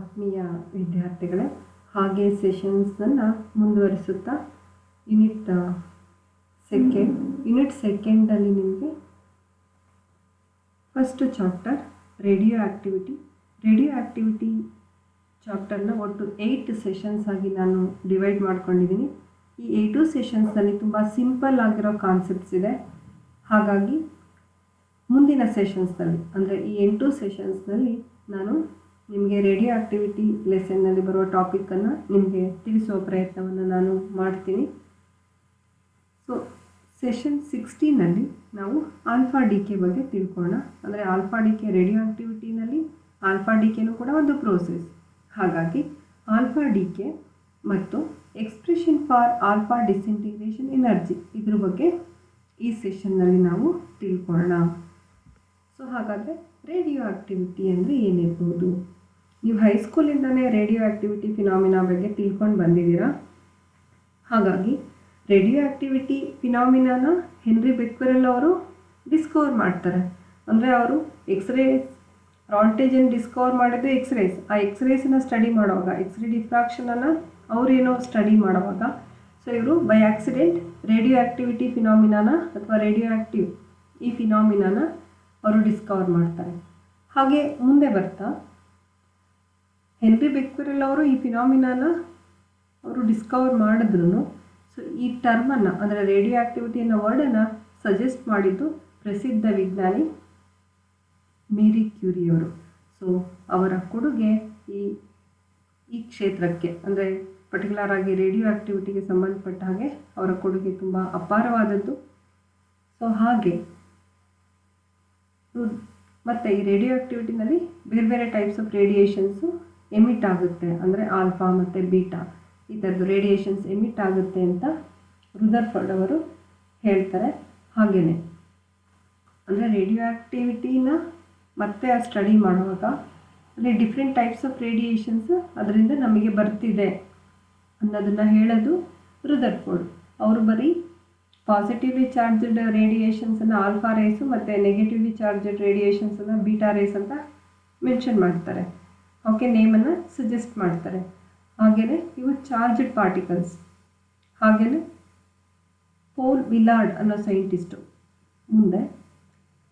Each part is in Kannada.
ಆತ್ಮೀಯ ವಿದ್ಯಾರ್ಥಿಗಳೇ, ಹಾಗೆ ಸೆಷನ್ಸನ್ನು ಮುಂದುವರಿಸುತ್ತಾ ಯೂನಿಟ್ ಸೆಕೆಂಡಲ್ಲಿ ನಿಮಗೆ ಫಸ್ಟ್ ಚಾಪ್ಟರ್ ರೇಡಿಯೋ ಆ್ಯಕ್ಟಿವಿಟಿ ಚಾಪ್ಟರ್ನ ಒಟ್ಟು 8 ಸೆಷನ್ಸ್ ಆಗಿ ನಾನು ಡಿವೈಡ್ ಮಾಡ್ಕೊಂಡಿದ್ದೀನಿ. ಈ 8 ಸೆಷನ್ಸ್ನಲ್ಲಿ ತುಂಬ ಸಿಂಪಲ್ ಆಗಿರೋ ಕಾನ್ಸೆಪ್ಟ್ಸ್ ಇದೆ. ಹಾಗಾಗಿ ಮುಂದಿನ ಸೆಷನ್ಸ್ನಲ್ಲಿ ಅಂದರೆ ಈ 8 ಸೆಷನ್ಸ್ನಲ್ಲಿ ನಾನು ನಿಮಗೆ ರೇಡಿಯೋ ಆ್ಯಕ್ಟಿವಿಟಿ ಲೆಸನ್ನಲ್ಲಿ ಬರುವ ಟಾಪಿಕನ್ನು ನಿಮಗೆ ತಿಳಿಸುವ ಪ್ರಯತ್ನವನ್ನು ನಾನು ಮಾಡ್ತೀನಿ. ಸೊ ಸೆಷನ್ 16ನಲ್ಲಿ ನಾವು ಆಲ್ಫಾ ಡಿ ಕೆ ಬಗ್ಗೆ ತಿಳ್ಕೊಳ್ಳೋಣ. ಅಂದರೆ ಆಲ್ಫಾ ಡಿ ಕೆ ರೇಡಿಯೋ ಆ್ಯಕ್ಟಿವಿಟಿನಲ್ಲಿ ಆಲ್ಫಾ ಡಿ ಕೆನೂ ಕೂಡ ಒಂದು ಪ್ರೋಸೆಸ್. ಹಾಗಾಗಿ ಆಲ್ಫಾ ಡಿ ಕೆ ಮತ್ತು expression for alpha disintegration energy ಇದ್ರ ಬಗ್ಗೆ ಈ ಸೆಷನ್ನಲ್ಲಿ ನಾವು ತಿಳ್ಕೊಳ್ಳೋಣ. ಸೊ ಹಾಗಾದರೆ ರೇಡಿಯೋ ಆ್ಯಕ್ಟಿವಿಟಿ ಅಂದರೆ ಏನಿರ್ಬೋದು? ನೀವು ಹೈಸ್ಕೂಲಿಂದನೇ ರೇಡಿಯೋ ಆ್ಯಕ್ಟಿವಿಟಿ ಫಿನಾಮಿನಾ ಬಗ್ಗೆ ತಿಳ್ಕೊಂಡು ಬಂದಿದ್ದೀರಾ. ಹಾಗಾಗಿ ರೇಡಿಯೋ ಆ್ಯಕ್ಟಿವಿಟಿ ಫಿನಾಮಿನಾನ ಹೆನ್ರಿ ಬೆಕ್ವೆರೆಲ್ ಅವರು ಡಿಸ್ಕವರ್ ಮಾಡ್ತಾರೆ. ಅಂದರೆ ಅವರು ಎಕ್ಸ್ರೇಸ್ ರಾಲ್ಟೇಜನ್ನು ಡಿಸ್ಕವರ್ ಮಾಡಿದ್ದು ಎಕ್ಸ್ರೇಸ್. ಆ ಎಕ್ಸ್ರೇಸನ್ನು ಸ್ಟಡಿ ಮಾಡುವಾಗ ಎಕ್ಸ್ರೇ ಡಿಫ್ರಾಕ್ಷನನ್ನು ಅವರೇನೋ ಸ್ಟಡಿ ಮಾಡುವಾಗ ಸೊ ಇವರು ಬೈ ಆಕ್ಸಿಡೆಂಟ್ ರೇಡಿಯೋ ಆ್ಯಕ್ಟಿವಿಟಿ ಫಿನಾಮಿನಾನ ಅಥವಾ ರೇಡಿಯೋ ಆ್ಯಕ್ಟಿವ್ ಈ ಫಿನಾಮಿನಾನ ಅವರು ಡಿಸ್ಕವರ್ ಮಾಡ್ತಾರೆ. ಹಾಗೆ ಮುಂದೆ ಬರ್ತಾ ಹೆನ್ರಿ ಬೆಕ್ವೆರೆಲ್ ಅವರು ಈ ಫಿನಾಮಿನಾನ ಅವರು ಡಿಸ್ಕವರ್ ಮಾಡಿದ್ರು. ಸೊ ಈ ಟರ್ಮನ್ನು ಅಂದರೆ ರೇಡಿಯೋ ಆ್ಯಕ್ಟಿವಿಟಿ ಅನ್ನೋ ವರ್ಡನ್ನು ಸಜೆಸ್ಟ್ ಮಾಡಿದ್ದು ಪ್ರಸಿದ್ಧ ವಿಜ್ಞಾನಿ ಮೇರಿ ಕ್ಯೂರಿ ಅವರು. ಸೊ ಅವರ ಕೊಡುಗೆ ಈ ಕ್ಷೇತ್ರಕ್ಕೆ ಅಂದರೆ ಪರ್ಟಿಕ್ಯುಲರ್ ಆಗಿ ರೇಡಿಯೋ ಆ್ಯಕ್ಟಿವಿಟಿಗೆ ಸಂಬಂಧಪಟ್ಟ ಹಾಗೆ ಅವರ ಕೊಡುಗೆ ತುಂಬ ಅಪಾರವಾದದ್ದು. ಸೊ ಹಾಗೆ ಮತ್ತು ಈ ರೇಡಿಯೋ ಆ್ಯಕ್ಟಿವಿಟಿನಲ್ಲಿ ಬೇರೆ ಬೇರೆ ಟೈಪ್ಸ್ ಆಫ್ ರೇಡಿಯೇಷನ್ಸು ಎಮಿಟ್ ಆಗುತ್ತೆ. ಅಂದರೆ ಆಲ್ಫಾ ಮತ್ತು ಬೀಟಾ ಈ ಥರದ್ದು ರೇಡಿಯೇಷನ್ಸ್ ಎಮಿಟ್ ಆಗುತ್ತೆ ಅಂತ ರುದರ್ಫರ್ಡ್ ಅವರು ಹೇಳ್ತಾರೆ. ಹಾಗೆಯೇ ಅಂದರೆ ರೇಡಿಯೋ ಆ್ಯಕ್ಟಿವಿಟಿನ ಮತ್ತೆ ಆ ಸ್ಟಡಿ ಮಾಡುವಾಗ ಅಲ್ಲಿ ಡಿಫ್ರೆಂಟ್ ಟೈಪ್ಸ್ ಆಫ್ ರೇಡಿಯೇಷನ್ಸ್ ಅದರಿಂದ ನಮಗೆ ಬರ್ತಿದೆ ಅನ್ನೋದನ್ನು ಹೇಳೋದು ರುದರ್ಫೋರ್ಡ್. ಅವರು ಬರೀ ಪಾಸಿಟಿವ್ಲಿ ಚಾರ್ಜ್ಡ್ ರೇಡಿಯೇಷನ್ಸನ್ನು ಆಲ್ಫಾ ರೇಸು ಮತ್ತು ನೆಗೆಟಿವ್ಲಿ ಚಾರ್ಜ್ಡ್ ರೇಡಿಯೇಷನ್ಸನ್ನು ಬೀಟಾ ರೇಸ್ ಅಂತ ಮೆನ್ಷನ್ ಮಾಡ್ತಾರೆ. ಅವಕ್ಕೆ ನೇಮನ್ನು ಸಜೆಸ್ಟ್ ಮಾಡ್ತಾರೆ. ಹಾಗೆಯೇ ಇವು ಚಾರ್ಜ್ಡ್ ಪಾರ್ಟಿಕಲ್ಸ್. ಹಾಗೆಯೇ ಪೌಲ್ ವಿಲಾರ್ಡ್ ಅನ್ನೋ ಸೈಂಟಿಸ್ಟು ಮುಂದೆ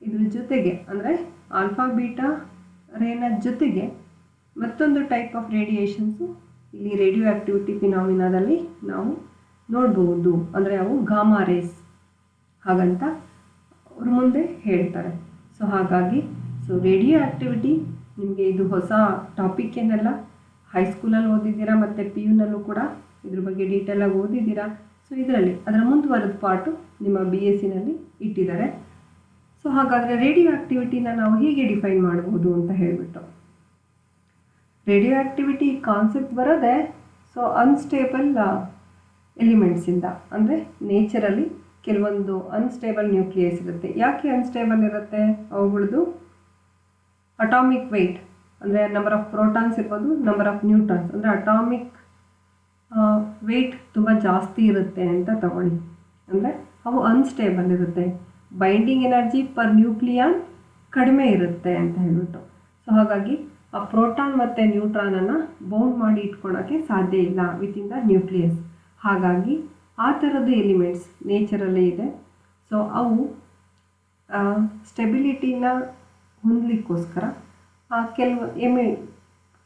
ಇದ್ರ ಜೊತೆಗೆ ಅಂದರೆ ಆಲ್ಫಾ ಬೀಟಾ ರೇನ ಜೊತೆಗೆ ಮತ್ತೊಂದು ಟೈಪ್ ಆಫ್ ರೇಡಿಯೇಷನ್ಸು ಇಲ್ಲಿ ರೇಡಿಯೋ ಆ್ಯಕ್ಟಿವಿಟಿ ಫಿನಾಮಿನಾದಲ್ಲಿ ನಾವು ನೋಡ್ಬೋದು. ಅಂದರೆ ಅವು ಗಾಮಾ ರೇಸ್ ಹಾಗಂತ ಅವ್ರ ಮುಂದೆ ಹೇಳ್ತಾರೆ. ಸೊ ಹಾಗಾಗಿ ರೇಡಿಯೋ ಆ್ಯಕ್ಟಿವಿಟಿ ನಿಮಗೆ ಇದು ಹೊಸ ಟಾಪಿಕ್ ಏನಲ್ಲ. ಹೈಸ್ಕೂಲಲ್ಲಿ ಓದಿದ್ದೀರಾ ಮತ್ತು ಪಿ ಯುನಲ್ಲೂ ಕೂಡ ಇದ್ರ ಬಗ್ಗೆ ಡೀಟೇಲಾಗಿ ಓದಿದ್ದೀರಾ. ಸೊ ಇದರಲ್ಲಿ ಅದರ ಮುಂದುವರೆದ ಪಾರ್ಟು ನಿಮ್ಮ BScನಲ್ಲಿ ಇಟ್ಟಿದ್ದಾರೆ. ಸೊ ಹಾಗಾದರೆ ರೇಡಿಯೋ ಆ್ಯಕ್ಟಿವಿಟಿನ ನಾವು ಹೀಗೆ ಡಿಫೈನ್ ಮಾಡ್ಬೋದು ಅಂತ ಹೇಳಿಬಿಟ್ಟು ರೇಡಿಯೋ ಆ್ಯಕ್ಟಿವಿಟಿ ಕಾನ್ಸೆಪ್ಟ್ ಬರೋದೆ ಅನ್ಸ್ಟೇಬಲ್ ಎಲಿಮೆಂಟ್ಸಿಂದ. ಅಂದರೆ ನೇಚರಲ್ಲಿ ಕೆಲವೊಂದು ಅನ್ಸ್ಟೇಬಲ್ ನ್ಯೂಕ್ಲಿಯಸ್ ಇರುತ್ತೆ. ಯಾಕೆ ಅನ್ಸ್ಟೇಬಲ್ ಇರುತ್ತೆ? ಅವುಗಳದ್ದು ಅಟಾಮಿಕ್ ವೆಯ್ಟ್ ಅಂದರೆ ನಂಬರ್ ಆಫ್ ಪ್ರೋಟಾನ್ಸ್ ಇರ್ಬೋದು, ನಂಬರ್ ಆಫ್ ನ್ಯೂಟ್ರಾನ್ಸ್ ಅಂದರೆ ಅಟಾಮಿಕ್ ವೆಯ್ಟ್ ತುಂಬ ಜಾಸ್ತಿ ಇರುತ್ತೆ ಅಂತ ತಗೊಳ್ಳಿ. ಅಂದರೆ ಅವು ಅನ್ಸ್ಟೇಬಲ್ ಇರುತ್ತೆ. ಬೈಂಡಿಂಗ್ ಎನರ್ಜಿ ಪರ್ ನ್ಯೂಕ್ಲಿಯಾನ್ ಕಡಿಮೆ ಇರುತ್ತೆ ಅಂತ ಹೇಳ್ಬಿಟ್ಟು. ಸೊ ಹಾಗಾಗಿ ಆ ಪ್ರೋಟಾನ್ ಮತ್ತು ನ್ಯೂಟ್ರಾನನ್ನು ಬೌಂಡ್ ಮಾಡಿ ಇಟ್ಕೊಳ್ಳೋಕ್ಕೆ ಸಾಧ್ಯ ಇಲ್ಲ ವಿತಿನ್ ದ ನ್ಯೂಕ್ಲಿಯಸ್. ಹಾಗಾಗಿ ಆ ಥರದ್ದು ಎಲಿಮೆಂಟ್ಸ್ ನೇಚರಲ್ಲೇ ಇದೆ. ಸೊ ಅವು ಸ್ಟೆಬಿಲಿಟಿನ ಹೊಂದಲಿಕ್ಕೋಸ್ಕರ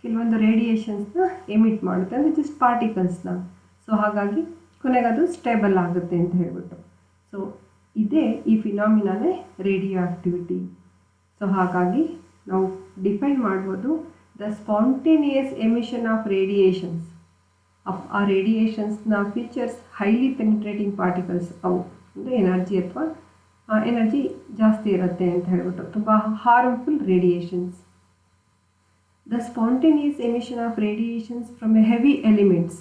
ಕೆಲವೊಂದು ರೇಡಿಯೇಷನ್ಸ್ನ ಎಮಿಟ್ ಮಾಡುತ್ತೆ. ಅಂದರೆ ಜಸ್ಟ್ ಪಾರ್ಟಿಕಲ್ಸ್ನ. ಸೊ ಹಾಗಾಗಿ ಕೊನೆಗೆ ಅದು ಸ್ಟೇಬಲ್ ಆಗುತ್ತೆ ಅಂತ ಹೇಳ್ಬಿಟ್ಟು. ಸೊ ಇದೇ ಈ ಫಿನಾಮಿನಾನೇ ರೇಡಿಯೋ ಆ್ಯಕ್ಟಿವಿಟಿ. ಸೊ ಹಾಗಾಗಿ ನಾವು ಡಿಫೈನ್ ಮಾಡ್ಬೋದು the spontaneous emission of radiations. ಆ ರೇಡಿಯೇಷನ್ಸ್ನ ಫೀಚರ್ಸ್ ಹೈಲಿ ಪೆನಿಟ್ರೇಟಿಂಗ್ ಪಾರ್ಟಿಕಲ್ಸ್. ಅವು ಅಂದರೆ ಎನರ್ಜಿ ಜಾಸ್ತಿ ಇರುತ್ತೆ ಅಂತ ಹೇಳ್ಬಿಟ್ಟು. ತುಂಬ harmful radiations. The spontaneous emission of radiations from a heavy elements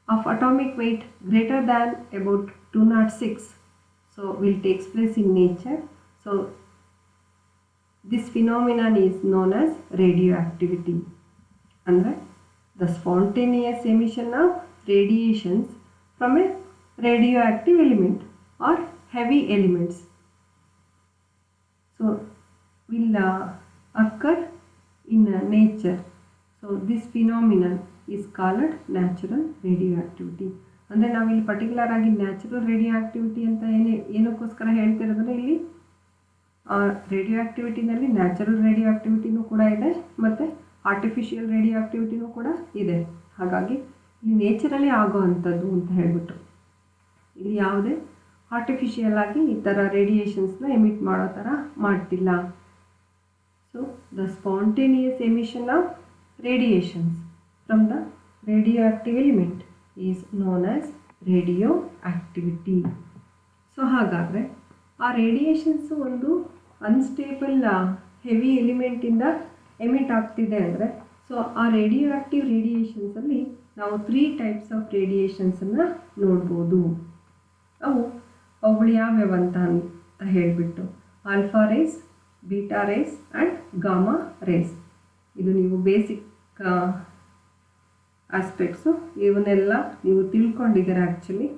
of atomic weight greater than about 206 will takes place in nature. So this phenomenon is known as radioactivity. Andre the spontaneous emission of radiations from a radioactive element or heavy elements. So will occur nature. So this phenomenon is called natural radioactivity. ಅಂದರೆ ನಾವಿಲ್ಲಿ ಪರ್ಟಿಕ್ಯುಲರ್ ಆಗಿ ನ್ಯಾಚುರಲ್ ರೇಡಿಯೋ ಆ್ಯಕ್ಟಿವಿಟಿ ಅಂತ ಏನಕ್ಕೋಸ್ಕರ ಹೇಳ್ತಿರೋದ್ರೆ ಇಲ್ಲಿ ರೇಡಿಯೋ ಆ್ಯಕ್ಟಿವಿಟಿನಲ್ಲಿ ನ್ಯಾಚುರಲ್ ರೇಡಿಯೋ ಆ್ಯಕ್ಟಿವಿಟಿನೂ ಕೂಡ ಇದೆ ಮತ್ತು ಆರ್ಟಿಫಿಷಿಯಲ್ ರೇಡಿಯೋ ಆ್ಯಕ್ಟಿವಿಟಿನೂ ಕೂಡ ಇದೆ. ಹಾಗಾಗಿ ಇಲ್ಲಿ ನೇಚರಲ್ಲಿ ಆಗೋ ಅಂಥದ್ದು ಅಂತ ಹೇಳ್ಬಿಟ್ಟು ಇಲ್ಲಿ ಯಾವುದೇ ಆರ್ಟಿಫಿಷಿಯಲ್ ಆಗಿ ಈ ಥರ ರೇಡಿಯೇಷನ್ಸ್ನ ಎಮಿಟ್ ಮಾಡೋ ಥರ ಮಾಡ್ತಿಲ್ಲ. So the spontaneous emission of radiations from the radioactive element is known as radioactivity. So ಹಾಗಾದರೆ ಆ ರೇಡಿಯೇಷನ್ಸು ಒಂದು ಅನ್ಸ್ಟೇಬಲ್ ಹೆವಿ ಎಲಿಮೆಂಟಿಂದ ಎಮಿಟ್ ಆಗ್ತಿದೆ ಅಂದರೆ ಸೊ ಆ ರೇಡಿಯೋ ಆ್ಯಕ್ಟಿವ್ ರೇಡಿಯೇಷನ್ಸಲ್ಲಿ ನಾವು 3 ಟೈಪ್ಸ್ ಆಫ್ ರೇಡಿಯೇಷನ್ಸನ್ನು ನೋಡ್ಬೋದು. ಅವುಗಳು ಯಾವ್ಯಾವ ಅಂತ ಹೇಳಿಬಿಟ್ಟು alpha rays, beta rays and gamma rays. ಇದು ನೀವು ಬೇಸಿಕ್ ಆಸ್ಪೆಕ್ಟ್ಸು ಇವನ್ನೆಲ್ಲ ನೀವು ತಿಳ್ಕೊಂಡಿದ್ದೀರ ಆ್ಯಕ್ಚುಲಿ.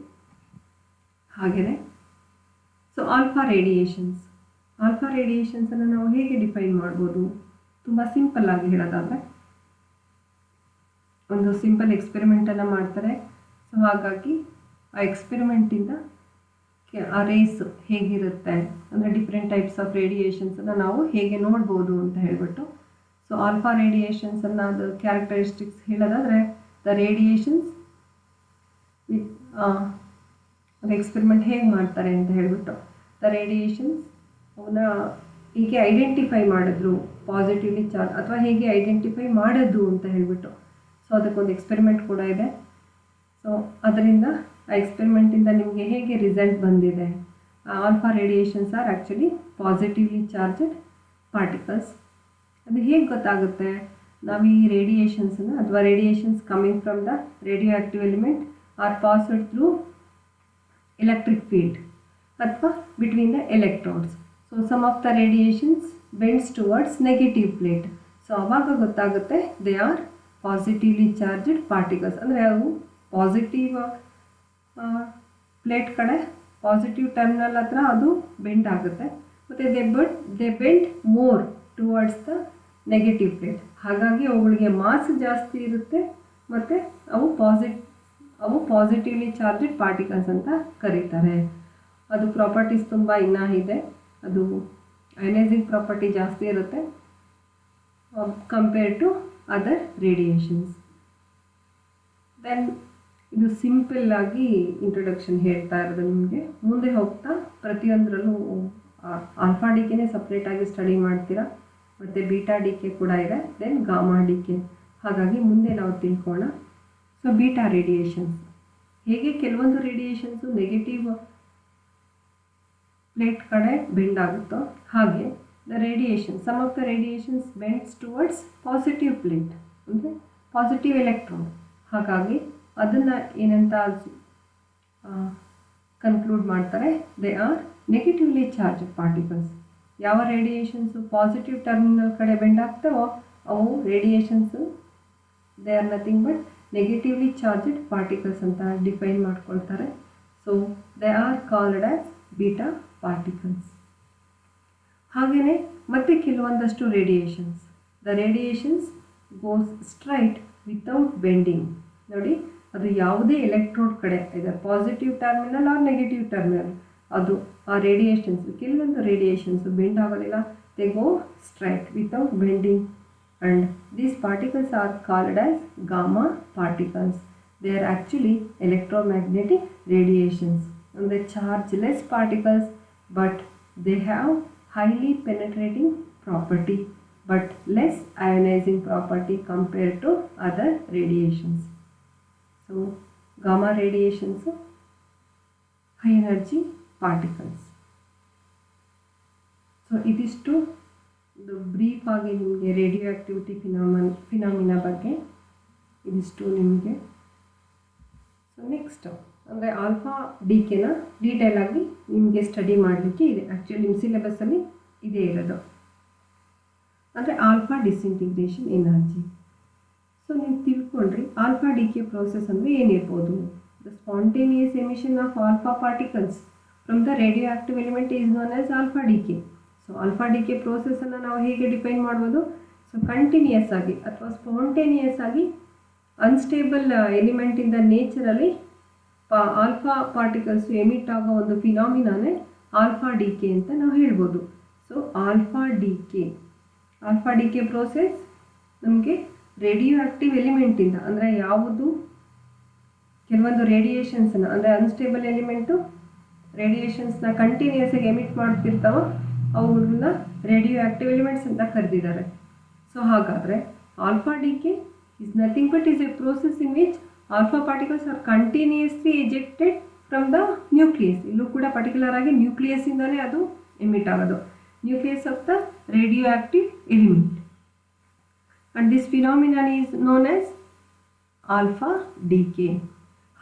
ಹಾಗೆಯೇ ಸೊ ಆಲ್ಫಾ ರೇಡಿಯೇಷನ್ಸನ್ನು ನಾವು ಹೇಗೆ ಡಿಫೈನ್ ಮಾಡ್ಬೋದು? ತುಂಬ ಸಿಂಪಲ್ಲಾಗಿ ಹೇಳೋದಾದರೆ ಒಂದು ಸಿಂಪಲ್ ಎಕ್ಸ್ಪೆರಿಮೆಂಟನ್ನು ಮಾಡ್ತಾರೆ. ಸೊ ಹಾಗಾಗಿ ಆ ಎಕ್ಸ್ಪೆರಿಮೆಂಟಿಂದ ಆ ರೇಸ್ ಹೇಗಿರುತ್ತೆ ಅಂದರೆ ಡಿಫ್ರೆಂಟ್ ಟೈಪ್ಸ್ ಆಫ್ ರೇಡಿಯೇಷನ್ಸನ್ನು ನಾವು ಹೇಗೆ ನೋಡ್ಬೋದು ಅಂತ ಹೇಳ್ಬಿಟ್ಟು. ಸೊ ಆಲ್ಫಾ ರೇಡಿಯೇಷನ್ಸನ್ನು ಅದು ಕ್ಯಾರೆಕ್ಟರಿಸ್ಟಿಕ್ಸ್ ಹೇಳೋದಾದರೆ ದ ರೇಡಿಯೇಷನ್ಸ್ ವಿತ್ ಒಂದು ಎಕ್ಸ್ಪೆರಿಮೆಂಟ್ ಹೇಗೆ ಮಾಡ್ತಾರೆ ಅಂತ ಹೇಳ್ಬಿಟ್ಟು ದ ರೇಡಿಯೇಷನ್ಸ್ ಅವನ್ನ ಹೀಗೆ ಐಡೆಂಟಿಫೈ ಮಾಡಿದ್ರು ಪಾಸಿಟಿವ್ಲಿ ಚಾರ್ಜ್ ಅಥವಾ ಹೇಗೆ ಐಡೆಂಟಿಫೈ ಮಾಡೋದು ಅಂತ ಹೇಳ್ಬಿಟ್ಟು. ಸೊ ಅದಕ್ಕೊಂದು ಎಕ್ಸ್ಪೆರಿಮೆಂಟ್ ಕೂಡ ಇದೆ. ಸೊ ಅದರಿಂದ ಆ ಎಕ್ಸ್ಪೆರಿಮೆಂಟಿಂದ ನಿಮಗೆ ಹೇಗೆ ರಿಸಲ್ಟ್ ಬಂದಿದೆ, alpha radiations are actually positively charged particles. ಅದು ಹೇಗೆ ಗೊತ್ತಾಗುತ್ತೆ? ನಾವು ಈ ರೇಡಿಯೇಷನ್ಸನ್ನು ಅಥವಾ radiations coming from the radioactive element are passed through electric field ಅಥವಾ between the electrodes. So some of the radiations bends towards negative plate. So ಆವಾಗ ಗೊತ್ತಾಗುತ್ತೆ they are positively charged particles. ಅಂದರೆ ಅವು ಪಾಸಿಟಿವ್ ಪ್ಲೇಟ್ ಕಡೆ ಪಾಸಿಟಿವ್ ಟರ್ಮಿನಲ್ ಹತ್ರ ಅದು ಬೆಂಡ್ ಆಗುತ್ತೆ ಮತ್ತು they bend more towards the negative plate. ಹಾಗಾಗಿ ಅವುಗಳಿಗೆ ಮಾಸ್ ಜಾಸ್ತಿ ಇರುತ್ತೆ ಮತ್ತು ಅವು ಪಾಸಿಟಿವ್ಲಿ ಚಾರ್ಜಡ್ ಪಾರ್ಟಿಕಲ್ಸ್ ಅಂತ ಕರೀತಾರೆ. ಅದು ಪ್ರಾಪರ್ಟೀಸ್ ತುಂಬ ಇನ್ನೂ ಇದೆ. ಅದು ಅಯನೈಸಿಂಗ್ ಪ್ರಾಪರ್ಟಿ ಜಾಸ್ತಿ ಇರುತ್ತೆ compare to other radiations. Then ಇದು ಸಿಂಪಲ್ಲಾಗಿ ಇಂಟ್ರೊಡಕ್ಷನ್ ಹೇಳ್ತಾ ಇರೋದು ನಿಮಗೆ. ಮುಂದೆ ಹೋಗ್ತಾ ಪ್ರತಿಯೊಂದರಲ್ಲೂ ಆಲ್ಫಾ ಡಿ ಕೆನೇ ಸಪ್ರೇಟಾಗಿ ಸ್ಟಡಿ ಮಾಡ್ತೀರಾ ಮತ್ತು ಬೀಟಾ ಡಿ ಕೆ ಕೂಡ ಇದೆ, ದೆನ್ ಗಾಮಾ ಡಿ ಕೆ. ಹಾಗಾಗಿ ಮುಂದೆ ನಾವು ತಿಳ್ಕೋಣ. ಸೊ ಬೀಟಾ ರೇಡಿಯೇಷನ್ಸ್ ಹೇಗೆ ಕೆಲವೊಂದು ರೇಡಿಯೇಷನ್ಸು ನೆಗೆಟಿವ್ ಪ್ಲೇಟ್ ಕಡೆ ಬೆಂಡ್ ಆಗುತ್ತೋ ಹಾಗೆ the radiation some of the radiations bends towards positive plate ಅಂದರೆ ಪಾಸಿಟಿವ್ ಎಲೆಕ್ಟ್ರಾನ್. ಹಾಗಾಗಿ ಅದನ್ನು ಏನಂತ ಕನ್ಕ್ಲೂಡ್ ಮಾಡ್ತಾರೆ, they are negatively charged particles. ಯಾವ ರೇಡಿಯೇಷನ್ಸು ಪಾಸಿಟಿವ್ ಟರ್ಮಿನಲ್ ಕಡೆ ಬೆಂಡ್ ಆಗ್ತಾವೋ ಅವು radiations they are nothing but negatively charged particles ಅಂತ ಡಿಫೈನ್ ಮಾಡ್ಕೊಳ್ತಾರೆ. So they are called as beta particles. ಹಾಗೆಯೇ ಮತ್ತೆ ಕೆಲವೊಂದಷ್ಟು radiations, the radiations goes straight without bending. ನೋಡಿ, ಅದು ಯಾವುದೇ ಎಲೆಕ್ಟ್ರೋಡ್ ಕಡೆ ಇದೆ positive terminal or negative terminal, ಅದು ಆ ರೇಡಿಯೇಷನ್ಸ್ ಕೆಲವೊಂದು ರೇಡಿಯೇಷನ್ಸು ಬೆಂಡ್ ಆಗೋದಿಲ್ಲ, they go straight without bending and these particles are called as gamma particles. They are actually electromagnetic radiations. ಅಂದರೆ chargeless particles but they have highly penetrating property but less ionizing property compared to other radiations. So gamma radiations high energy particles. So it is to the brief ಆಗಿ ನಿಮಗೆ ರೇಡಿಯೋಆಕ್ಟಿವಿಟಿ ಫಿನಾಮಿನಾ ಬಗ್ಗೆ ಇದಿಷ್ಟು ನಿಮಗೆ. ಸೊ ನೆಕ್ಸ್ಟ್ ಅಂದರೆ ಆಲ್ಫಾ ಡಿ ಕೆನ ಡೀಟೇಲ್ ಆಗಿ ನಿಮಗೆ ಸ್ಟಡಿ ಮಾಡಲಿಕ್ಕೆ ಇದೆ. ಆ್ಯಕ್ಚುಲಿ ನಿಮ್ಮ ಸಿಲೆಬಸ್ಸಲ್ಲಿ ಇದೇ ಇರೋದು. ಅಂದರೆ ಆಲ್ಫಾ ಡಿಸ್ಇಂಟಿಗ್ರೇಷನ್ ಎನರ್ಜಿ. ಸೊ ನೀವು ತಿಳ್ಕೊಂಡ್ರಿ ಆಲ್ಫಾ ಡಿ ಕೆ ಪ್ರೋಸೆಸ್ ಅಂದರೆ ಏನಿರ್ಬೋದು? The spontaneous emission of alpha particles from the radioactive element is known as alpha decay. So alpha decay ಪ್ರೋಸೆಸ್ಸನ್ನು ನಾವು ಹೇಗೆ ಡಿಫೈನ್ ಮಾಡ್ಬೋದು? ಸೊ ಕಂಟಿನ್ಯೂಯಸ್ ಆಗಿ ಅಥವಾ ಸ್ಪಾಂಟೇನಿಯಸ್ ಆಗಿ ಅನ್ಸ್ಟೇಬಲ್ ಎಲಿಮೆಂಟಿಂದ ನೇಚರಲ್ಲಿ ಆಲ್ಫಾ ಪಾರ್ಟಿಕಲ್ಸು ಎಮಿಟ್ ಆಗೋ ಒಂದು ಫಿನಾಮಿನಾನೇ ಆಲ್ಫಾ ಡಿ ಕೆ ಅಂತ ನಾವು ಹೇಳ್ಬೋದು. So alpha decay process ನಮಗೆ ರೇಡಿಯೋ ಆ್ಯಕ್ಟಿವ್ ಎಲಿಮೆಂಟಿಂದ, ಅಂದರೆ ಯಾವುದು ಕೆಲವೊಂದು ರೇಡಿಯೇಷನ್ಸ್ನ, ಅಂದರೆ ಅನ್ಸ್ಟೇಬಲ್ ಎಲಿಮೆಂಟು ರೇಡಿಯೇಷನ್ಸ್ನ ಕಂಟಿನ್ಯೂಸ್ ಆಗಿ ಎಮಿಟ್ ಮಾಡ್ತಿರ್ತಾವೋ ಅವುಗಳನ್ನ ರೇಡಿಯೋ ಆ್ಯಕ್ಟಿವ್ ಎಲಿಮೆಂಟ್ಸ್ ಅಂತ ಕರೆದಿದ್ದಾರೆ. ಸೊ ಹಾಗಾದರೆ alpha D K is nothing but is a process in which alpha particles are continuously ejected from the nucleus. ಇಲ್ಲೂ ಕೂಡ ಪರ್ಟಿಕ್ಯುಲರ್ ಆಗಿ ನ್ಯೂಕ್ಲಿಯಸ್ ಇಂದಾನೆ ಅದು ಎಮಿಟ್ ಆಗೋದು, nucleus of the radioactive element. And this phenomenon is known as alpha decay.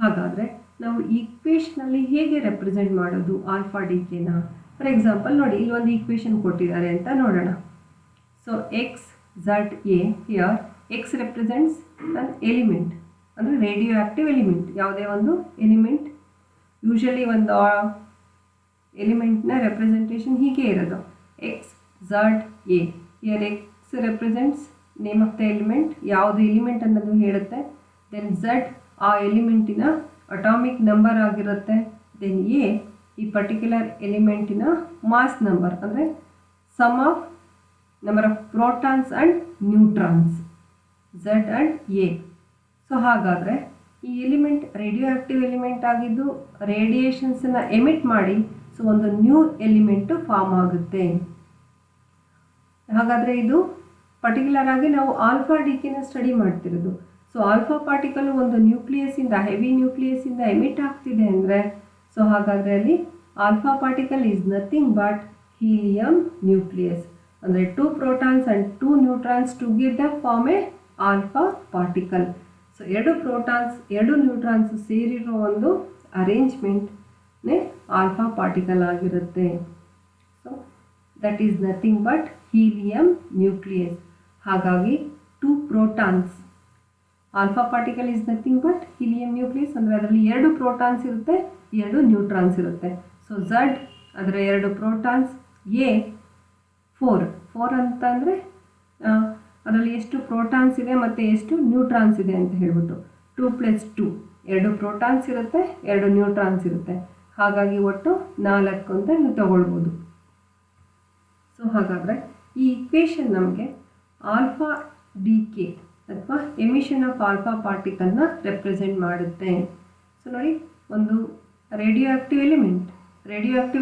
ಹಾಗಾದರೆ ನಾವು ಈಕ್ವೇಷನಲ್ಲಿ ಹೇಗೆ ರೆಪ್ರೆಸೆಂಟ್ ಮಾಡೋದು ಆಲ್ಫಾ ಡಿ ಕೆನ? ಫಾರ್ ಎಕ್ಸಾಂಪಲ್ ನೋಡಿ, ಇಲ್ಲಿ ಒಂದು ಈಕ್ವೇಷನ್ ಕೊಟ್ಟಿದ್ದಾರೆ ಅಂತ ನೋಡೋಣ. So X Z A, here X represents an element, ಅಂದರೆ ರೇಡಿಯೋ ಆ್ಯಕ್ಟಿವ್ ಎಲಿಮೆಂಟ್. ಯಾವುದೇ ಒಂದು ಎಲಿಮೆಂಟ್, ಯೂಶಲಿ ಒಂದು ಎಲಿಮೆಂಟ್ನ ರೆಪ್ರೆಸೆಂಟೇಷನ್ ಹೀಗೆ ಇರೋದು, X Z A. Here X represents name of the element, ಯಾವುದು ಎಲಿಮೆಂಟ್ ಅನ್ನೋದು ಹೇಳುತ್ತೆ. ದೆನ್ ಝಡ್ ಆ ಎಲಿಮೆಂಟಿನ ಅಟಾಮಿಕ್ ನಂಬರ್ ಆಗಿರುತ್ತೆ. ದೆನ್ ಎ ಈ ಪರ್ಟಿಕ್ಯುಲರ್ ಎಲಿಮೆಂಟಿನ ಮಾಸ್ ನಂಬರ್, ಅಂದರೆ sum of number of protons and neutrons, Z and A. So ಹಾಗಾದರೆ ಈ ಎಲಿಮೆಂಟ್ ರೇಡಿಯೋ ಆ್ಯಕ್ಟಿವ್ ಎಲಿಮೆಂಟ್ ಆಗಿದ್ದು ರೇಡಿಯೇಷನ್ಸನ್ನು ಎಮಿಟ್ ಮಾಡಿ ಸೊ ಒಂದು ನ್ಯೂ ಎಲಿಮೆಂಟು ಫಾರ್ಮ್ ಆಗುತ್ತೆ. ಹಾಗಾದರೆ ಇದು ಪರ್ಟಿಕ್ಯುಲರ್ ಆಗಿ ನಾವು ಆಲ್ಫಾ ಡಿ ಕೆನ ಸ್ಟಡಿ ಮಾಡ್ತಿರೋದು. ಸೊ ಆಲ್ಫಾ ಪಾರ್ಟಿಕಲ್ ಒಂದು ನ್ಯೂಕ್ಲಿಯಸ್ಸಿಂದ, ಹೆವಿ ನ್ಯೂಕ್ಲಿಯಸ್ಸಿಂದ ಎಮಿಟ್ ಆಗ್ತಿದೆ ಅಂದರೆ, ಸೊ ಹಾಗಾದರೆ ಅಲ್ಲಿ alpha particle is nothing but helium nucleus. ಅಂದರೆ 2 protons and 2 neutrons together form a alpha particle. So 2 protons 2 neutrons ಸೇರಿರೋ ಒಂದು ಅರೇಂಜ್ಮೆಂಟ್ನೇ ಆಲ್ಫಾ ಪಾರ್ಟಿಕಲ್ ಆಗಿರುತ್ತೆ. So that is nothing but helium nucleus. ಹಾಗಾಗಿ 2 protons, alpha particle is nothing but helium nucleus. ಅಂದರೆ ಅದರಲ್ಲಿ 2 protons ಇರುತ್ತೆ, 2 neutrons ಇರುತ್ತೆ. ಸೊ ಝಡ್ ಅದರ 2 protons, ಎ 4 ಅಂತ ಅಂದರೆ ಅದರಲ್ಲಿ ಎಷ್ಟು ಪ್ರೋಟಾನ್ಸ್ ಇದೆ ಮತ್ತು ಎಷ್ಟು ನ್ಯೂಟ್ರಾನ್ಸ್ ಇದೆ ಅಂತ ಹೇಳ್ಬಿಟ್ಟು 2 + 2, 2 ಪ್ರೋಟಾನ್ಸ್ ಇರುತ್ತೆ, 2 ನ್ಯೂಟ್ರಾನ್ಸ್ ಇರುತ್ತೆ. ಹಾಗಾಗಿ ಒಟ್ಟು 4 ಅಂತ ನೀವು ತಗೊಳ್ಬೋದು. ಸೊ ಹಾಗಾದರೆ ಈ ಇಕ್ವೇಷನ್ ನಮಗೆ ಆಲ್ಫಾ ಡಿ ಕೆ ಅಥವಾ ಎಮಿಷನ್ ಆಫ್ ಆಲ್ಫಾ ಪಾರ್ಟಿಕಲ್ನ ರೆಪ್ರೆಸೆಂಟ್ ಮಾಡುತ್ತೆ. ಸೊ ನೋಡಿ, ಒಂದು radio active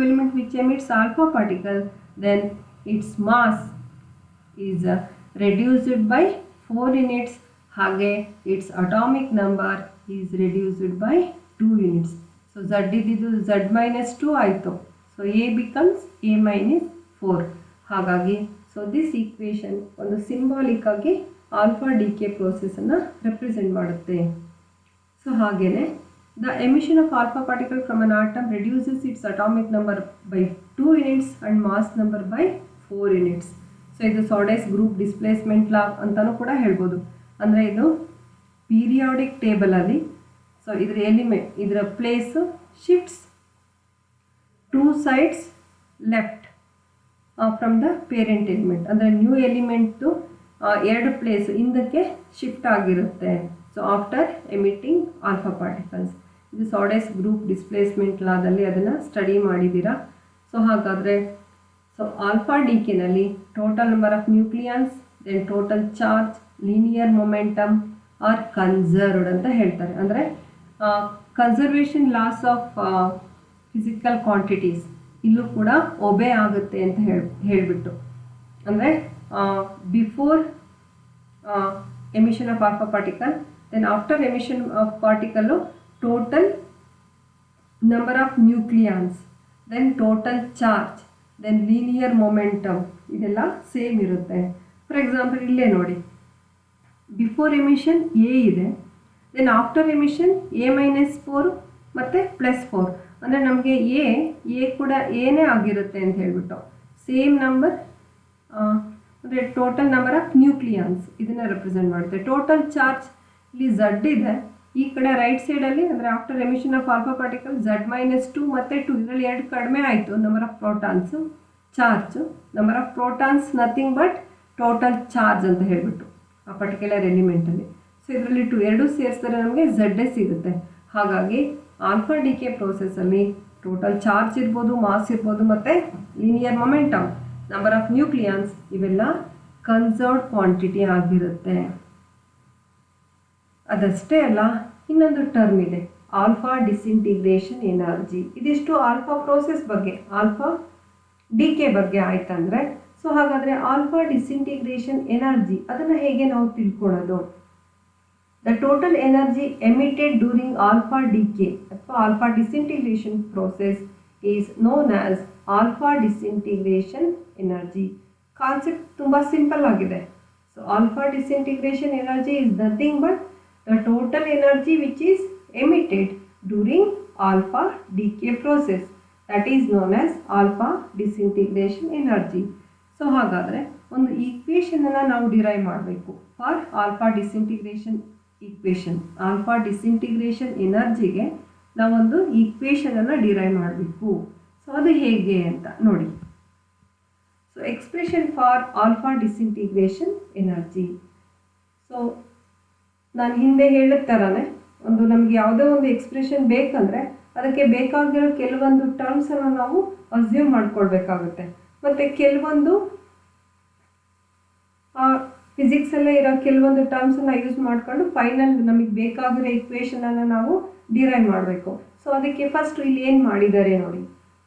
element which emits alpha particle, then its mass is reduced by 4 units. ಹಾಗೆ its atomic number is reduced by 2 units. So z ಇದ್ದಿದ್ದು z-2 ಆಯಿತು. So a becomes a-4. ಹಾಗಾಗಿ ಸೊ ದಿಸ್ ಈಕ್ವೇಷನ್ ಒಂದು ಸಿಂಬಾಲಿಕ್ ಆಗಿ ಆಲ್ಫಾ ಡಿ ಕೆ ಪ್ರೋಸೆಸನ್ನು ರೆಪ್ರೆಸೆಂಟ್ ಮಾಡುತ್ತೆ. ಸೊ ಹಾಗೆಯೇ the emission of alpha particle from an atom reduces its atomic number by 2 units and mass number by 4 units. So ಇದು ಸಾಡೆಸ್ ಗ್ರೂಪ್ ಡಿಸ್ಪ್ಲೇಸ್ಮೆಂಟ್ ಲಾ ಅಂತಲೂ ಕೂಡ ಹೇಳ್ಬೋದು. ಅಂದರೆ ಇದು ಪೀರಿಯಾಡಿಕ್ ಟೇಬಲಲ್ಲಿ ಸೊ ಇದರ place shifts 2 sides left from the parent element. ಅಂದರೆ ನ್ಯೂ ಎಲಿಮೆಂಟು 2 ಪ್ಲೇಸ್ ಹಿಂದಕ್ಕೆ ಶಿಫ್ಟ್ ಆಗಿರುತ್ತೆ. So after emitting alpha particles. ಇದು ಸಾಡೆಸ್ ಗ್ರೂಪ್ ಡಿಸ್ಪ್ಲೇಸ್ಮೆಂಟ್ ಲಾದಲ್ಲಿ ಅದನ್ನು ಸ್ಟಡಿ ಮಾಡಿದ್ದೀರಾ. ಸೊ ಹಾಗಾದರೆ ಸೊ ಆಲ್ಫಾ ಡಿ ಕೆನಲ್ಲಿ total number of nucleons, then total charge, linear momentum are conserved ಅಂತ ಹೇಳ್ತಾರೆ. ಅಂದರೆ conservation laws of physical quantities ಇಲ್ಲೂ ಕೂಡ ಒಬೇ ಆಗುತ್ತೆ ಅಂತ ಹೇಳಿಬಿಟ್ಟು, ಅಂದರೆ before emission of alpha particle, then after emission of particle total number of nucleons, then total charge, then linear momentum ಇದೆಲ್ಲ ಸೇಮ್ ಇರುತ್ತೆ. ಫಾರ್ ಎಕ್ಸಾಂಪಲ್ ಇಲ್ಲೇ ನೋಡಿ, ಬಿಫೋರ್ ಎಮಿಷನ್ ಎ ಇದೆ, ದೆನ್ ಆಫ್ಟರ್ ಎಮಿಷನ್ a-4 ಮತ್ತು +4. ಅಂದರೆ ನಮಗೆ ಎ ಕೂಡ ಏನೇ ಆಗಿರುತ್ತೆ ಅಂತ ಹೇಳ್ಬಿಟ್ಟು ಸೇಮ್ ನಂಬರ್, ಅಂದರೆ ಟೋಟಲ್ ನಂಬರ್ ಆಫ್ ನ್ಯೂಕ್ಲಿಯಾನ್ಸ್ ಇದನ್ನು ರೆಪ್ರೆಸೆಂಟ್ ಮಾಡುತ್ತೆ. ಟೋಟಲ್ ಚಾರ್ಜ್ ಇಲ್ಲಿ ಝಡ್ ಇದೆ, ಈ ಕಡೆ ರೈಟ್ ಸೈಡಲ್ಲಿ ಅಂದರೆ after emission of alpha particle z-2 ಮತ್ತು 2 ಇದರಲ್ಲಿ 2 ಕಡಿಮೆ ಆಯಿತು number of protons. Charge number of protons nothing but total charge ಅಂತ ಹೇಳಿಬಿಟ್ಟು ಆ ಪರ್ಟಿಕ್ಯುಲರ್ ಎಲಿಮೆಂಟಲ್ಲಿ. ಸೊ ಇದರಲ್ಲಿ ಎರಡೂ ಸೇರಿಸಿದ್ರೆ ನಮಗೆ ZS ಸಿಗುತ್ತೆ. ಹಾಗಾಗಿ ಆಲ್ಫಾ ಡಿ ಕೆ ಪ್ರೋಸೆಸ್ಸಲ್ಲಿ ಟೋಟಲ್ ಚಾರ್ಜ್ ಇರ್ಬೋದು, ಮಾಸ್ ಇರ್ಬೋದು, ಮತ್ತು linear momentum, number of nucleons ಇವೆಲ್ಲ ಕನ್ಸರ್ವ್ಡ್ ಕ್ವಾಂಟಿಟಿ ಆಗಿರುತ್ತೆ. ಅದಷ್ಟೇ ಅಲ್ಲ, ಇನ್ನೊಂದು ಟರ್ಮ್ ಇದೆ, ಆಲ್ಫಾ ಡಿಸ್ಇಂಟಿಗ್ರೇಷನ್ ಎನರ್ಜಿ. ಇದಿಷ್ಟು ಆಲ್ಫಾ ಪ್ರೋಸೆಸ್ ಬಗ್ಗೆ, ಆಲ್ಫಾ ಡಿ ಕೆ ಬಗ್ಗೆ ಆಯ್ತಂದರೆ, ಸೊ ಹಾಗಾದರೆ ಆಲ್ಫಾ ಡಿಸ್ಇಂಟಿಗ್ರೇಷನ್ ಎನರ್ಜಿ ಅದನ್ನು ಹೇಗೆ ನಾವು ತಿಳ್ಕೊಳ್ಳೋದು? The total energy emitted during alpha decay ಅಥವಾ alpha disintegration process is known as alpha disintegration energy. Concept ತುಂಬ ಸಿಂಪಲ್ ಆಗಿದೆ. So alpha disintegration energy is nothing but the total energy which is emitted during alpha decay process, that is known as alpha disintegration energy. So ಹಾಗಾದರೆ ಒಂದು ಈಕ್ವೇಷನನ್ನು ನಾವು ಡಿರೈವ್ ಮಾಡಬೇಕು for alpha disintegration equation. Alpha disintegration ಎನರ್ಜಿಗೆ ನಾವೊಂದು ಈಕ್ವೇಷನನ್ನು ಡಿರೈವ್ ಮಾಡಬೇಕು. ಸೊ ಅದು ಹೇಗೆ ಅಂತ ನೋಡಿ. So expression for alpha disintegration energy. So ನಾನು ಹಿಂದೆ ಹೇಳಿದ ಥರನೇ ನಮಗೆ ಯಾವುದೋ ಒಂದು ಎಕ್ಸ್ಪ್ರೆಷನ್ ಬೇಕಂದರೆ ಅದಕ್ಕೆ ಬೇಕಾಗಿರೋ ಕೆಲವೊಂದು ಟರ್ಮ್ಸನ್ನು ನಾವು ಅಸ್ಯೂಮ್ ಮಾಡ್ಕೊಳ್ಬೇಕಾಗುತ್ತೆ. ಮತ್ತು ಕೆಲವೊಂದು ಫಿಸಿಕ್ಸಲ್ಲೇ ಇರೋ ಕೆಲವೊಂದು ಟರ್ಮ್ಸನ್ನು ಯೂಸ್ ಮಾಡಿಕೊಂಡು ಫೈನಲ್ ನಮಗೆ ಬೇಕಾಗಿರೋ ಈಕ್ವೇಷನನ್ನು ನಾವು ಡಿರೈವ್ ಮಾಡಬೇಕು. ಸೊ ಅದಕ್ಕೆ ಫಸ್ಟ್ ಇಲ್ಲಿ ಏನು ಮಾಡಿದ್ದಾರೆ ನೋಡಿ,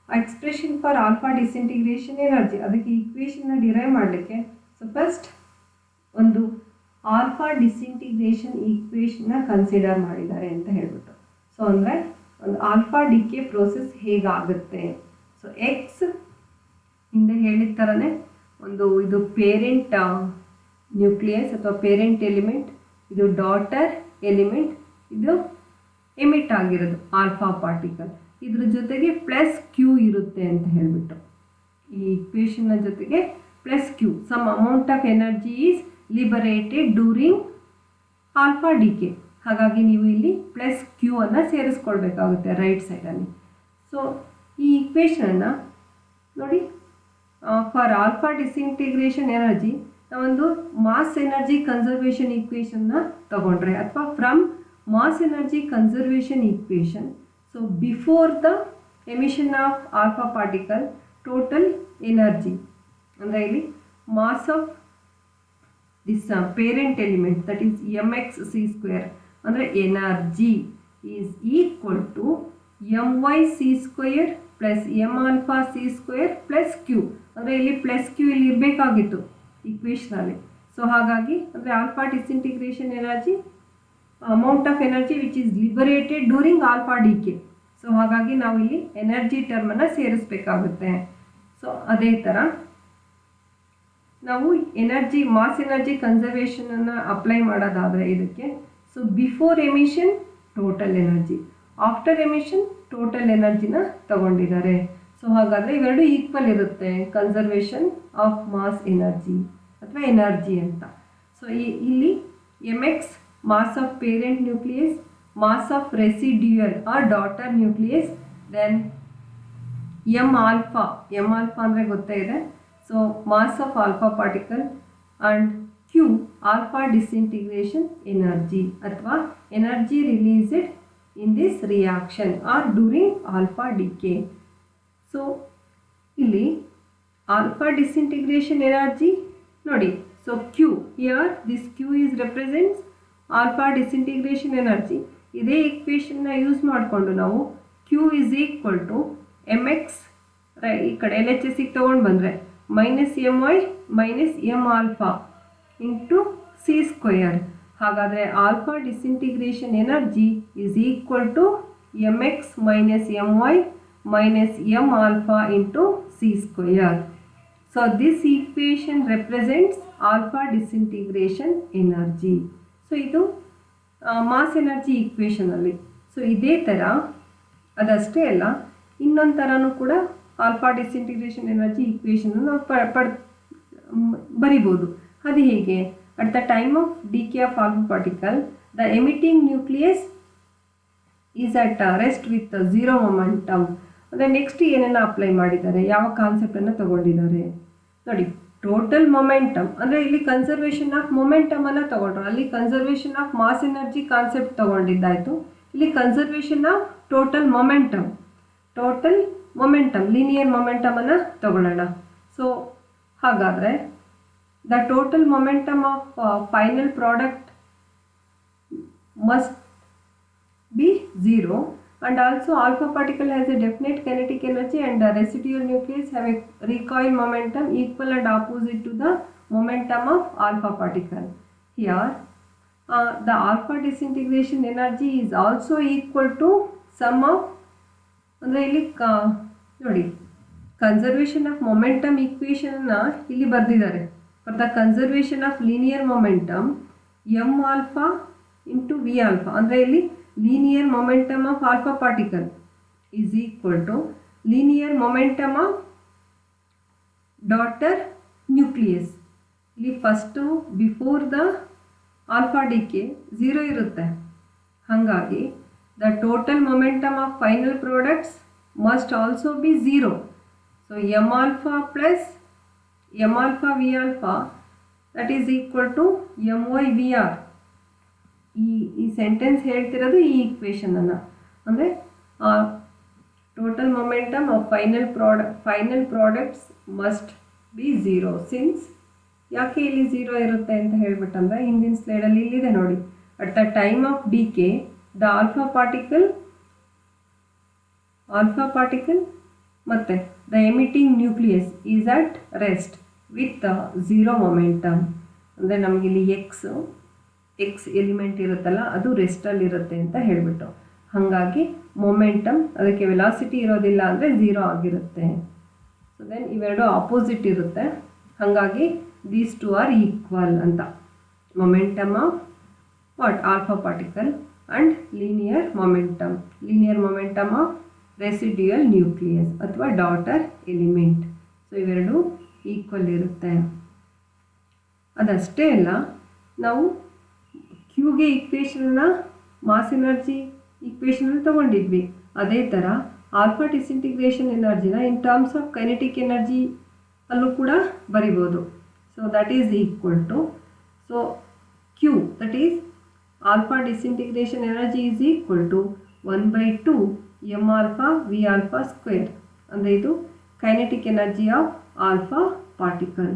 ಆ expression for alpha disintegration energy ಅದಕ್ಕೆ ಈಕ್ವೇಷನ್ನ ಡಿರೈವ್ ಮಾಡಲಿಕ್ಕೆ ಸೊ ಫಸ್ಟ್ ಒಂದು ಆಲ್ಫಾ ಡಿಸ್ಇಂಟಿಗ್ರೇಷನ್ ಈಕ್ವೇಷನ್ನ ಕನ್ಸಿಡರ್ ಮಾಡಿದ್ದಾರೆ ಅಂತ ಹೇಳ್ಬಿಟ್ಟು. ಸೊ ಅಂದರೆ ಒಂದು ಆಲ್ಫಾ ಡಿ ಕೆ ಪ್ರೋಸೆಸ್ ಹೇಗಾಗುತ್ತೆ. ಸೊ ಎಕ್ಸ್ ಹಿಂದೆ ಹೇಳಿದ ಥರನೇ ಇದು ಪೇರೆಂಟ್ ನ್ಯೂಕ್ಲಿಯಸ್ ಅಥವಾ ಪೇರೆಂಟ್ ಎಲಿಮೆಂಟ್, ಇದು ಡಾಟರ್ ಎಲಿಮೆಂಟ್, ಇದು ಎಮಿಟ್ ಆಗಿರೋದು ಆಲ್ಫಾ ಪಾರ್ಟಿಕಲ್. ಇದ್ರ ಜೊತೆಗೆ ಪ್ಲಸ್ ಕ್ಯೂ ಇರುತ್ತೆ ಅಂತ ಹೇಳಿಬಿಟ್ಟು ಈ ಈಕ್ವೇಷನ್ನ ಜೊತೆಗೆ plus Q, some amount of energy is liberated during alpha decay. ಹಾಗಾಗಿ ನೀವು ಇಲ್ಲಿ ಪ್ಲಸ್ ಕ್ಯೂ ಅನ್ನು ಸೇರಿಸ್ಕೊಳ್ಬೇಕಾಗುತ್ತೆ ರೈಟ್ ಸೈಡಲ್ಲಿ. ಸೊ ಈ ಈಕ್ವೇಷನನ್ನು ನೋಡಿ, ಫಾರ್ ಆಲ್ಫಾ ಡಿಸ್ಇಂಟಿಗ್ರೇಷನ್ ಎನರ್ಜಿ ನಾವೊಂದು ಮಾಸ್ ಎನರ್ಜಿ ಕನ್ಸರ್ವೇಷನ್ ಈಕ್ವೇಷನ್ನ ತಗೊಂಡ್ರೆ ಅಥವಾ from mass energy conservation equation, so before the emission of alpha particle total energy ಅಂದರೆ ಇಲ್ಲಿ mass of this parent element, that is mxc square, ಅಂದರೆ energy is equal to my c square plus m alpha c square plus Q. ಅಂದರೆ ಇಲ್ಲಿ ಪ್ಲಸ್ ಕ್ಯೂ ಇಲ್ಲಿ ಇರಬೇಕಾಗಿತ್ತು ಈಕ್ವೇಷನಲ್ಲಿ. ಸೊ ಹಾಗಾಗಿ ಅಂದರೆ alpha disintegration energy amount of energy which is liberated during alpha decay. So ಹಾಗಾಗಿ ನಾವು ಇಲ್ಲಿ ಎನರ್ಜಿ ಟರ್ಮನ್ನು ಸೇರಿಸಬೇಕಾಗುತ್ತೆ. ಸೊ ಅದೇ ಥರ ನಾವು ಎನರ್ಜಿ ಮಾಸ್ ಎನರ್ಜಿ ಕನ್ಸರ್ವೇಷನನ್ನು ಅಪ್ಲೈ ಮಾಡೋದಾದರೆ ಇದಕ್ಕೆ, so before emission total energy, after emission total ಎನರ್ಜಿನ ತಗೊಂಡಿದ್ದಾರೆ. ಸೊ ಹಾಗಾದರೆ ಇವೆರಡು ಈಕ್ವಲ್ ಇರುತ್ತೆ ಕನ್ಸರ್ವೇಷನ್ ಆಫ್ ಮಾಸ್ ಎನರ್ಜಿ ಅಥವಾ ಎನರ್ಜಿ ಅಂತ. ಸೊ ಇಲ್ಲಿ mx mass of parent nucleus, mass of residual or daughter nucleus, then m alpha ಅಂದರೆ ಗೊತ್ತೇ ಇದೆ, so mass of alpha particle, and q alpha disintegration energy ಅಥವಾ energy released in this reaction or during alpha decay. So ಇಲ್ಲಿ alpha disintegration energy ನೋಡಿ, so q here this q is represents alpha disintegration energy. ಇದೇ ಈಕ್ವೇಷನ್ನ ಯೂಸ್ ಮಾಡಿಕೊಂಡು ನಾವು q is equal to mx ಈ ಕಡೆ LHS ತಗೊಂಡು ಬಂದರೆ minus my minus m alpha into C square. ಹಾಗಾದರೆ alpha disintegration energy is equal to mx minus my minus m alpha into C square. So this equation represents alpha disintegration energy. So ಇದು ಮಾಸ್ ಎನರ್ಜಿ ಈಕ್ವೇಷನಲ್ಲಿ. ಸೊ ಇದೇ ಥರ ಅದಷ್ಟೇ ಅಲ್ಲ, ಇನ್ನೊಂದು ಥರನೂ ಕೂಡ ಆಲ್ಫಾ ಡಿಸ್ಇಂಟಿಗ್ರೇಷನ್ ಎನರ್ಜಿ ಈಕ್ವೇಷನ್ ನಾವು ಬರಿಬೋದು. ಅದು ಹೇಗೆ? At the time of decay of alpha particle the emitting nucleus is at rest with zero momentum. ಅಂದರೆ ನೆಕ್ಸ್ಟ್ ಏನೆಲ್ಲ ಅಪ್ಲೈ ಮಾಡಿದ್ದಾರೆ, ಯಾವ ಕಾನ್ಸೆಪ್ಟನ್ನು ತಗೊಂಡಿದ್ದಾರೆ ನೋಡಿ. ಟೋಟಲ್ ಮೊಮೆಂಟಮ್ ಅಂದರೆ ಇಲ್ಲಿ ಕನ್ಸರ್ವೇಷನ್ ಆಫ್ ಮೊಮೆಂಟಮನ್ನು ತಗೊಂಡ್ರು, ಅಲ್ಲಿ conservation of mass energy concept ತಗೊಂಡಿದ್ದಾಯಿತು. ಇಲ್ಲಿ conservation of total momentum linear ಮೊಮೆಂಟಮನ್ನು ತಗೊಳ್ಳೋಣ. ಸೊ ಹಾಗಾದರೆ the total momentum of final product must be 0, and also alpha particle has a definite kinetic energy and the residual nucleus have a recoil momentum equal and opposite to the momentum of alpha particle. Here the alpha disintegration energy is also equal to sum of ಅಂದರೆ ಇಲ್ಲಿ ನೋಡಿ ಕನ್ಸರ್ವೇಷನ್ ಆಫ್ ಮೊಮೆಂಟಮ್ ಈಕ್ವೇಷನ್ನ ಇಲ್ಲಿ ಬರೆದಿದ್ದಾರೆ. For the conservation of linear momentum M alpha into V alpha ಅಂದರೆ ಇಲ್ಲಿ linear momentum of alpha particle is equal to linear momentum of daughter nucleus. ಇಲ್ಲಿ first before the alpha decay 0 ಇರುತ್ತೆ. ಹಾಗಾಗಿ the total momentum of final products must also be 0. So M alpha plus M alpha V alpha that is equal to M Y V R. ಈ ಸೆಂಟೆನ್ಸ್ ಹೇಳ್ತಿರೋದು ಈ ಈಕ್ವೇಷನನ್ನು. ಅಂದರೆ total momentum of final products must be 0. Since ಯಾಕೆ ಇಲ್ಲಿ 0 ಇರುತ್ತೆ ಅಂತ ಹೇಳ್ಬಿಟ್ಟಂದ್ರೆ ಹಿಂದಿನ ಸ್ಲೈಡಲ್ಲಿ ಇಲ್ಲಿದೆ ನೋಡಿ. At the time of decay the alpha particle ಮತ್ತು the emitting nucleus is at rest with 0 momentum. ಅಂದರೆ ನಮಗಿಲ್ಲಿ ಎಕ್ಸ್ ಎಲಿಮೆಂಟ್ ಇರುತ್ತಲ್ಲ ಅದು ರೆಸ್ಟಲ್ಲಿರುತ್ತೆ ಅಂತ ಹೇಳಿಬಿಟ್ಟು, ಹಾಗಾಗಿ ಮೊಮೆಂಟಮ್ ಅದಕ್ಕೆ ವೆಲಾಸಿಟಿ ಇರೋದಿಲ್ಲ ಅಂದರೆ 0 ಆಗಿರುತ್ತೆ. ಸೊ ದೆನ್ ಇವೆರಡು ಆಪೋಸಿಟ್ ಇರುತ್ತೆ. ಹಾಗಾಗಿ ದೀಸ್ ಟು ಆರ್ ಈಕ್ವಲ್ ಅಂತ. Momentum of alpha particle and linear momentum of residual nucleus ಅಥವಾ ಡಾಟರ್ ಎಲಿಮೆಂಟ್. ಸೊ ಇವೆರಡು ಈಕ್ವಲ್ ಇರುತ್ತೆ. ಅದಷ್ಟೇ ಅಲ್ಲ, ನಾವು ಕ್ಯೂಗೆ ಈಕ್ವೇಷನ್ನ ಮಾಸ್ ಎನರ್ಜಿ ಈಕ್ವೇಷನಲ್ಲಿ ತೊಗೊಂಡಿದ್ವಿ. ಅದೇ ಥರ ಆಲ್ಫಾ ಡಿಸಿಂಟಿಗ್ರೇಷನ್ ಎನರ್ಜಿನ in terms of kinetic energy ಅಲ್ಲೂ ಕೂಡ ಬರಿಬೋದು. So that is equal to, so Q that is alpha disintegration energy is equal to 1/2 M alpha V alpha square. ಅಂದರೆ ಇದು kinetic energy of alpha particle.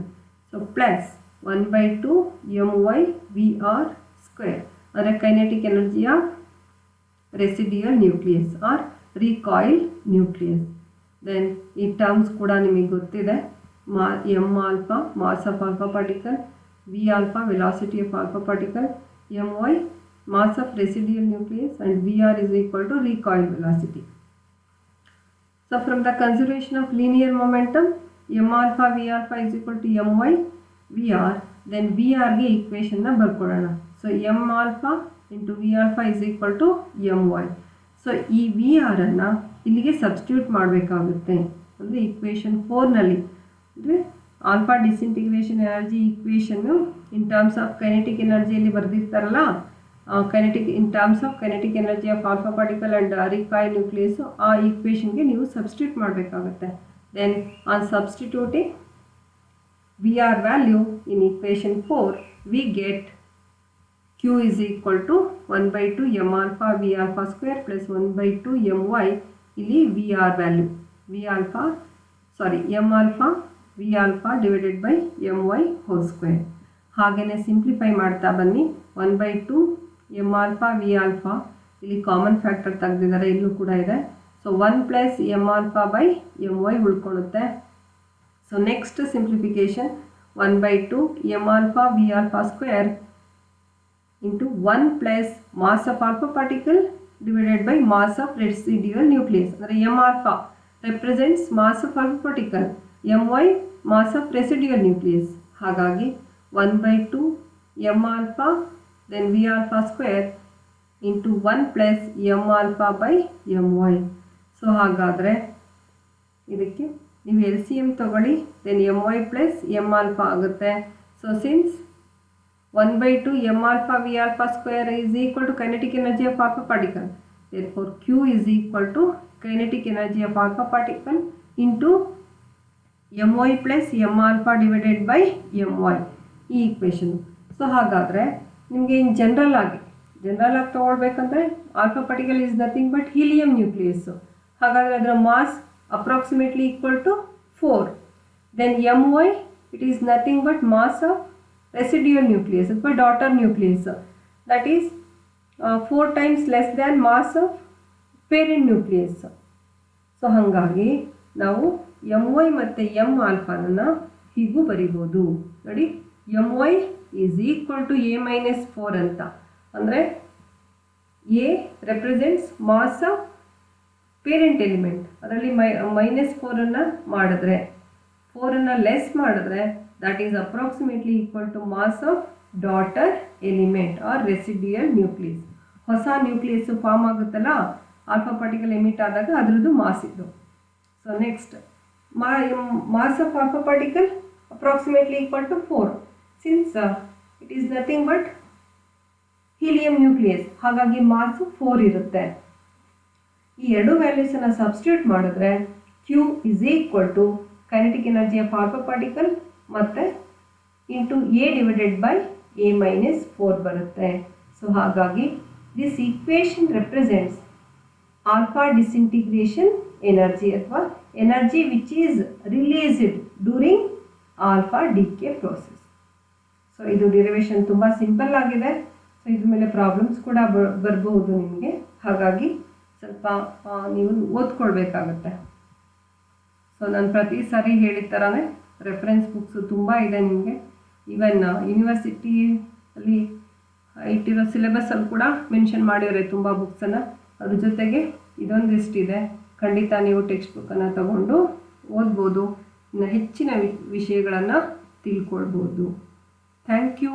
So plus 1/2 M Y V R square ಅಂದರೆ kinetic energy of residual nucleus or recoil nucleus. Then ಈ ಟರ್ಮ್ಸ್ ಕೂಡ ನಿಮಗೆ ಗೊತ್ತಿದೆ. M alpha mass of alpha particle, V alpha velocity of alpha particle, M Y mass of residual nucleus, and Vr is equal to recoil velocity. So from the conservation of linear momentum, m alpha v alpha is equal to my Vr, then Vr ಗೆ equation ನ ಬರ್ಕೊಳ್ಳೋಣ. So m alpha into v alpha is equal to my. So ಈ Vr ಅನ್ನು ಇಲ್ಲಿಗೆ ಸಬ್ಸ್ಟಿಟ್ಯೂಟ್ ಮಾಡಬೇಕಾಗುತ್ತೆ. ಅಂದರೆ equation 4 ನಲ್ಲಿ ಅಂದರೆ ಆಲ್ಫಾ ಡಿಸಿಂಟಿಗ್ರೇಷನ್ ಎನರ್ಜಿ ಈಕ್ವೇಷನ್ನು ಇನ್ ಟರ್ಮ್ಸ್ ಆಫ್ ಕೈನೆಟಿಕ್ ಎನರ್ಜಿಯಲ್ಲಿ ಬರೆದಿರ್ತಾರಲ್ಲ, kinetic in terms of kinetic energy of alpha particle and recoil nucleus, ಆ ಈಕ್ವೇಷನ್ಗೆ ನೀವು ಸಬ್ಸ್ಟಿಟ್ಯೂಟ್ ಮಾಡಬೇಕಾಗುತ್ತೆ. Then on substituting Vr value in equation 4 we get Q is equal to 1/2 m alpha v alpha square plus 1/2 my. ಇಲ್ಲಿ Vr value m alpha v alpha divided by my whole square. ಹಾಗೆಯೇ ಸಿಂಪ್ಲಿಫೈ ಮಾಡ್ತಾ ಬನ್ನಿ. 1/2 ಎಮ್ ಆಲ್ಫಾ ವಿ ಆಲ್ಫಾ ಇಲ್ಲಿ ಕಾಮನ್ ಫ್ಯಾಕ್ಟರ್ ತೆಗೆದಿದ್ದಾರೆ, ಇಲ್ಲೂ ಕೂಡ ಇದೆ. So 1 plus M alpha by M Y ಉಳ್ಕೊಳ್ಳುತ್ತೆ. So next simplification 1/2 M alpha V alpha square into 1 plus mass of alpha particle divided by mass of residual nucleus. ಅಂದರೆ M alpha represents mass of alpha particle, M Y mass of residual nucleus. ಹಾಗಾಗಿ 1/2 m alpha then v alpha square into 1 plus m alpha by my. So ಹಾಗಾದರೆ ಇದಕ್ಕೆ ನೀವು LCM ತಗೊಳ್ಳಿ, then my plus m alpha ಆಗುತ್ತೆ. So since 1/2 m alpha v alpha square is equal to kinetic energy of alpha particle, therefore Q is equal to kinetic energy of alpha particle into M Y plus M alpha divided by M Y ಈ ಈಕ್ವೇಷನು. ಸೊ ಹಾಗಾದರೆ ನಿಮಗೆ ಇನ್ ಜನರಲ್ ಆಗಿ ತೊಗೊಳ್ಬೇಕಂದ್ರೆ alpha particle is nothing but helium nucleus. ಹಾಗಾದರೆ ಅದರ mass approximately equal to 4. Then M Y it is nothing but mass of residual nucleus ಅಥವಾ daughter nucleus, that is 4 times less than mass of parent nucleus. So ಹಾಗಾಗಿ ನಾವು ಎಮ್ ವೈ ಮತ್ತು ಎಮ್ ಆಲ್ಫಾನ ಹೀಗೂ ಬರಿಬೋದು ನೋಡಿ. M Y is equal to A minus 4 ಅಂತ. ಅಂದರೆ A represents mass of parent element, ಅದರಲ್ಲಿ -4 ಮಾಡಿದ್ರೆ 4 ಲೆಸ್ ಮಾಡಿದ್ರೆ that is approximately equal to mass of daughter element or residual nucleus. ಹೊಸ ನ್ಯೂಕ್ಲಿಯಸ್ ಫಾರ್ಮ್ ಆಗುತ್ತಲ್ಲ ಆಲ್ಫಾ ಪಾರ್ಟಿಕಲ್ ಎಮಿಟ್ ಆದಾಗ ಅದರದ್ದು ಮಾಸ್ ಇದು. So next mass of alpha particle approximately equal to 4 since it is nothing but helium nucleus, ಹಾಗಾಗಿ ಮಾಸು 4 ಇರುತ್ತೆ. ಈ ಎರಡು ವ್ಯಾಲ್ಯೂಸನ್ನು ಸಬ್ಸ್ಟಿಟ್ಯೂಟ್ ಮಾಡಿದ್ರೆ Q is equal to kinetic energy of alpha particle ಮತ್ತು into A divided by A minus 4 ಬರುತ್ತೆ. ಸೊ ಹಾಗಾಗಿ this equation represents alpha disintegration energy ಅಥವಾ energy which is released during alpha decay process. So ಇದು ಡಿರೈವೇಷನ್ ತುಂಬ ಸಿಂಪಲ್ ಆಗಿದೆ. ಸೊ ಇದ್ರ ಮೇಲೆ ಪ್ರಾಬ್ಲಮ್ಸ್ ಕೂಡ ಬರಬಹುದು ನಿಮಗೆ, ಹಾಗಾಗಿ ಸ್ವಲ್ಪ ನೀವು ಓದ್ಕೊಳ್ಬೇಕಾಗತ್ತೆ. ಸೊ ನಾನು ಪ್ರತಿ ಸಾರಿ ಹೇಳಿದ ಥರನೇ ರೆಫರೆನ್ಸ್ ಬುಕ್ಸು ತುಂಬ ಇದೆ ನಿಮಗೆ. ಈವನ್ ಯೂನಿವರ್ಸಿಟಿಯಲ್ಲಿ ಇಟ್ಟಿರೋ ಸಿಲೆಬಸ್ಸಲ್ಲಿ ಕೂಡ ಮೆನ್ಷನ್ ಮಾಡಿದ್ದಾರೆ ತುಂಬ ಬುಕ್ಸನ್ನು. ಅದ್ರ ಜೊತೆಗೆ ಇದೊಂದಿಷ್ಟಿದೆ, ಖಂಡಿತ ನೀವು ಟೆಕ್ಸ್ಟ್ ಬುಕ್ಕನ್ನು ತಗೊಂಡು ಓದ್ಬೋದು, ಇನ್ನು ಹೆಚ್ಚಿನ ವಿಷಯಗಳನ್ನು ತಿಳ್ಕೊಳ್ಬೋದು. Thank you.